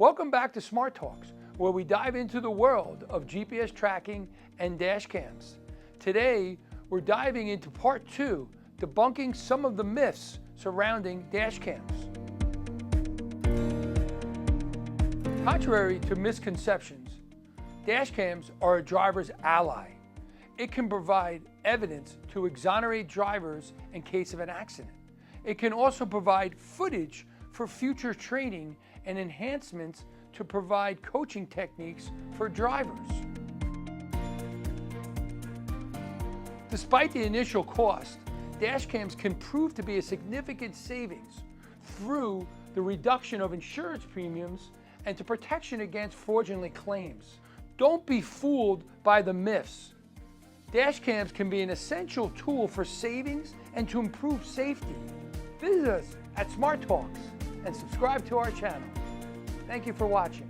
Welcome back to Smart Talks, where we dive into the world of GPS tracking and dash cams. Today, we're diving into part 2, debunking some of the myths surrounding dash cams. Contrary to misconceptions, dash cams are a driver's ally. It can provide evidence to exonerate drivers in case of an accident. It can also provide footage for future training and enhancements to provide coaching techniques for drivers. Despite the initial cost, dash cams can prove to be a significant savings through the reduction of insurance premiums and to protection against fraudulent claims. Don't be fooled by the myths. Dash cams can be an essential tool for savings and to improve safety. Visit us at Smart Talks and subscribe to our channel. Thank you for watching.